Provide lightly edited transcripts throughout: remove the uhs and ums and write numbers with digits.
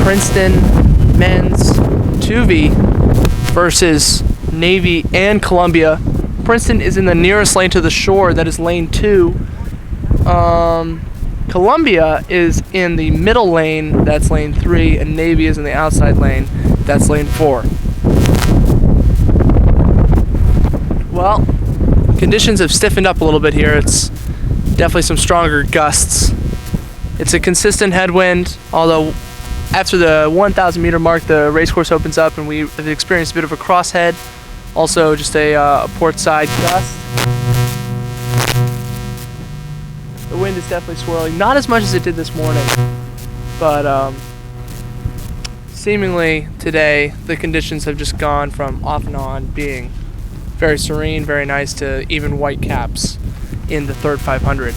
Princeton men's 2V versus Navy and Columbia. Princeton is in the nearest lane to the shore, that is lane 2. Columbia is in the middle lane, that's lane 3, and Navy is in the outside lane, that's lane 4. Well, conditions have stiffened up a little bit here. It's definitely some stronger gusts. It's a consistent headwind, although after the 1,000 meter mark, the race course opens up and we have experienced a bit of a crosshead. Also just a port side gust. The wind is definitely swirling, not as much as it did this morning, but seemingly today the conditions have just gone from off and on being very serene, very nice, to even white caps in the third 500.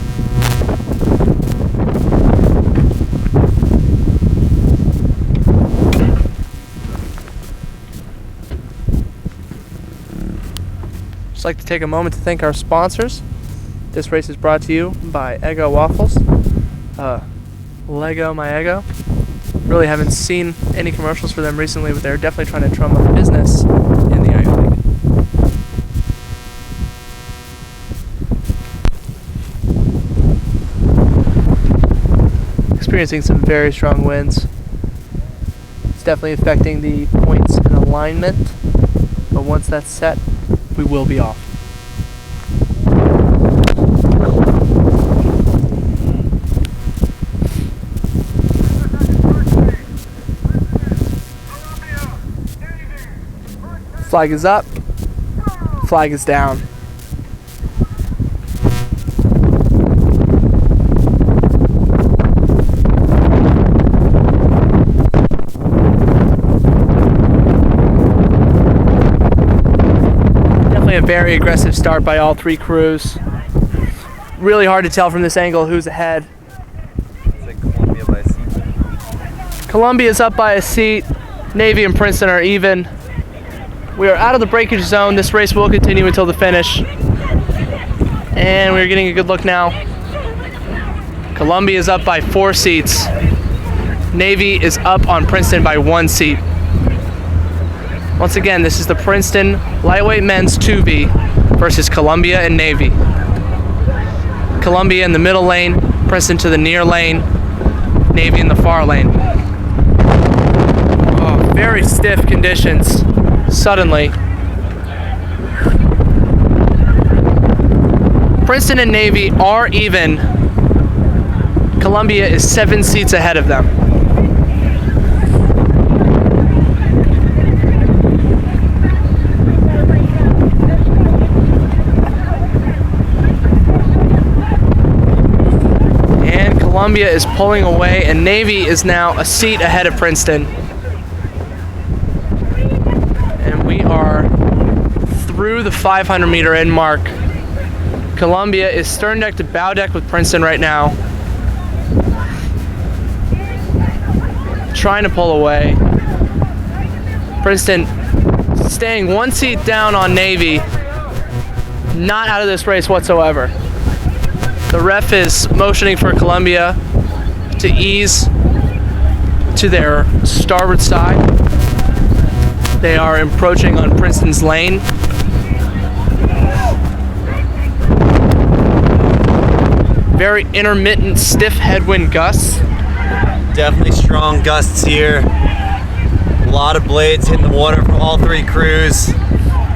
Just like to take a moment to thank our sponsors. This race is brought to you by Eggo Waffles, Lego My Eggo. Really haven't seen any commercials for them recently, but they're definitely trying to drum up business in the Ivy League. Experiencing some very strong winds. It's definitely affecting the points and alignment, but once that's set, we will be off. Flag is up, flag is down. Definitely a very aggressive start by all three crews. Really hard to tell from this angle who's ahead. It's like Columbia by a seat. Columbia's up by a seat. Navy and Princeton are even. We are out of the breakage zone. This race will continue until the finish. And we're getting a good look now. Columbia is up by 4 seats. Navy is up on Princeton by 1 seat. Once again, this is the Princeton lightweight men's 2V versus Columbia and Navy. Columbia in the middle lane, Princeton to the near lane, Navy in the far lane. Oh, very stiff conditions. Suddenly, Princeton and Navy are even. Columbia is 7 seats ahead of them. And Columbia is pulling away, and Navy is now a seat ahead of Princeton. We are through the 500 meter end mark. Columbia is stern deck to bow deck with Princeton right now. Trying to pull away. Princeton staying 1 seat down on Navy. Not out of this race whatsoever. The ref is motioning for Columbia to ease to their starboard side. They are approaching on Princeton's lane. Very intermittent, stiff headwind gusts. Definitely strong gusts here. A lot of blades hitting the water from all three crews.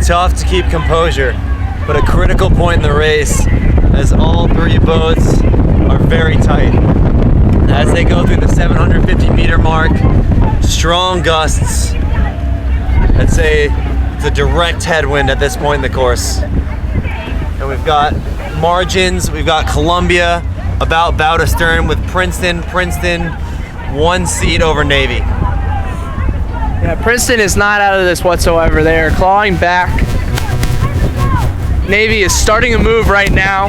Tough to keep composure, but a critical point in the race as all three boats are very tight. As they go through the 750 meter mark, strong gusts. I'd say it's a direct headwind at this point in the course. And we've got margins, we've got Columbia about bow to stern with Princeton 1 seat over Navy. Yeah, Princeton is not out of this whatsoever. They are clawing back. Navy is starting a move right now.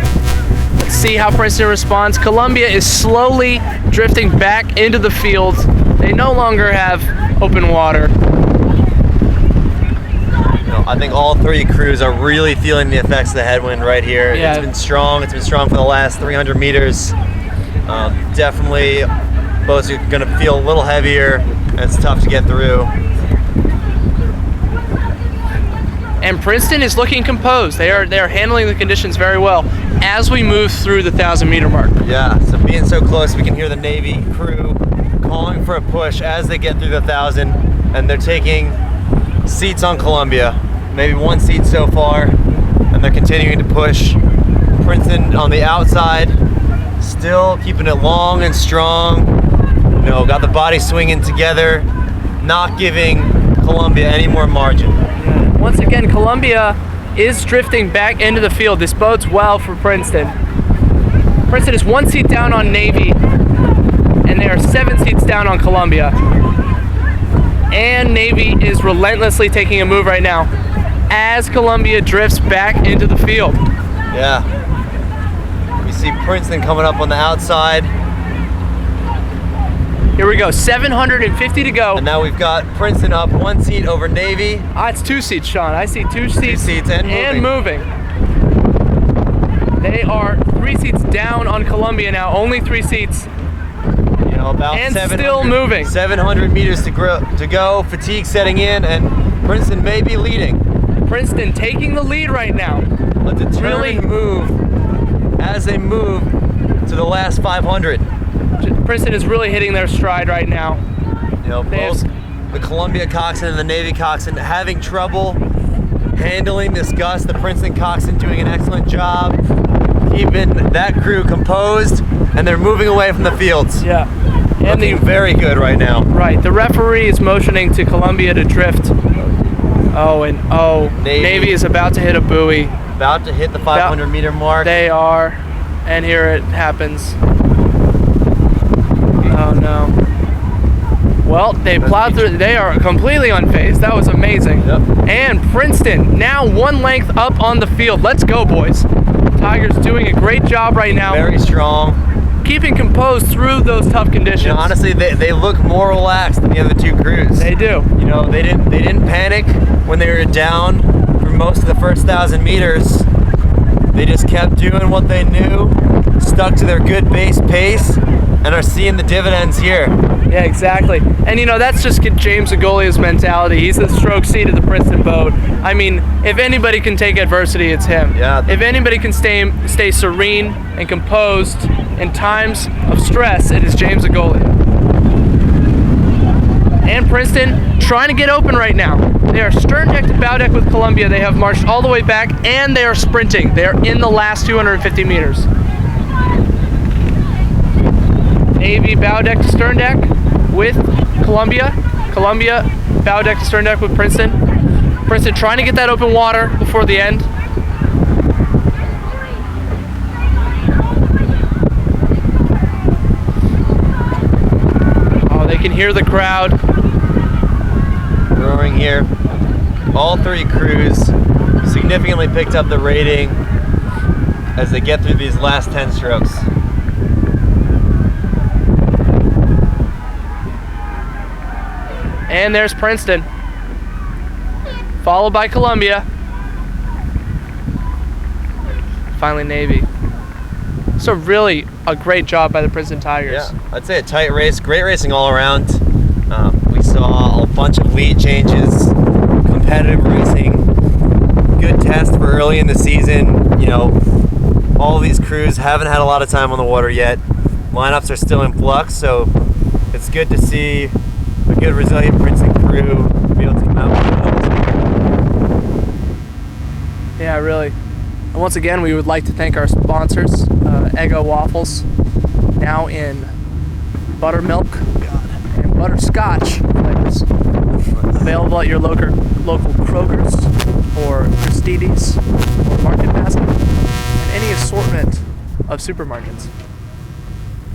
Let's see how Princeton responds. Columbia is slowly drifting back into the field. They no longer have open water. I think all three crews are really feeling the effects of the headwind right here. Yeah. It's been strong. It's been strong for the last 300 meters. Definitely, boats are going to feel a little heavier. and it's tough to get through. And Princeton is looking composed. They are handling the conditions very well as we move through the 1,000-meter mark. Yeah, so being so close, we can hear the Navy crew calling for a push as they get through the 1,000, and they're taking seats on Columbia. Maybe one seat so far, and they're continuing to push. Princeton on the outside, still keeping it long and strong. You know, got the body swinging together, not giving Columbia any more margin. Once again, Columbia is drifting back into the field. This bodes well for Princeton. Princeton is 1 seat down on Navy, and they are 7 seats down on Columbia. And Navy is relentlessly taking a move right now as Columbia drifts back into the field. Yeah. We see Princeton coming up on the outside. Here we go, 750 to go. And now we've got Princeton up 1 seat over Navy. It's 2 seats, Sean. I see 2 seats, 2 seats and moving. They are 3 seats down on Columbia now, only 3 seats. You know, about and still moving. 700 meters to go, fatigue setting in, and Princeton may be leading. Princeton taking the lead right now. A determined move as they move to the last 500. Princeton is really hitting their stride right now. You know, both the Columbia coxswain and the Navy coxswain having trouble handling this gust. The Princeton coxswain doing an excellent job keeping that crew composed, and they're moving away from the fields. Yeah. And looking very good right now. Right. The referee is motioning to Columbia to drift. Navy is about to hit a buoy. About to hit the 500 meter mark. They are, and here it happens. Oh no. Well, they plowed through. They are completely unfazed. That was amazing. Yep. And Princeton now 1 length up on the field. Let's go, boys. Tigers doing a great job right now. Very strong. Keeping composed through those tough conditions. You know, honestly, they look more relaxed than the other 2 crews. They do. You know, they didn't panic when they were down for most of the first 1,000 meters. They just kept doing what they knew, stuck to their good base pace, and are seeing the dividends here. Yeah, exactly. And you know, that's just James Agolia's mentality. He's the stroke seat of the Princeton boat. I mean, if anybody can take adversity, it's him. Yeah. If anybody can stay serene and composed in times of stress, it is James Agolia. And Princeton trying to get open right now. They are stern deck to bow deck with Columbia. They have marched all the way back, and they are sprinting. They are in the last 250 meters. Navy bow deck to stern deck with Columbia. Columbia bow deck to stern deck with Princeton. Princeton trying to get that open water before the end. Oh, they can hear the crowd roaring here. All 3 crews significantly picked up the rating as they get through these last 10 strokes. And there's Princeton, followed by Columbia. Finally, Navy. So really a great job by the Princeton Tigers. Yeah, I'd say a tight race, great racing all around. We saw a bunch of lead changes, competitive racing, good test for early in the season. You know, all of these crews haven't had a lot of time on the water yet. Lineups are still in flux, so it's good to see a good resilient Princeton crew be able to come out with it. Yeah, really. And once again, we would like to thank our sponsors, Eggo Waffles, now in buttermilk and butterscotch flavors. Available at your local Kroger's or Christie's or Market Basket and any assortment of supermarkets.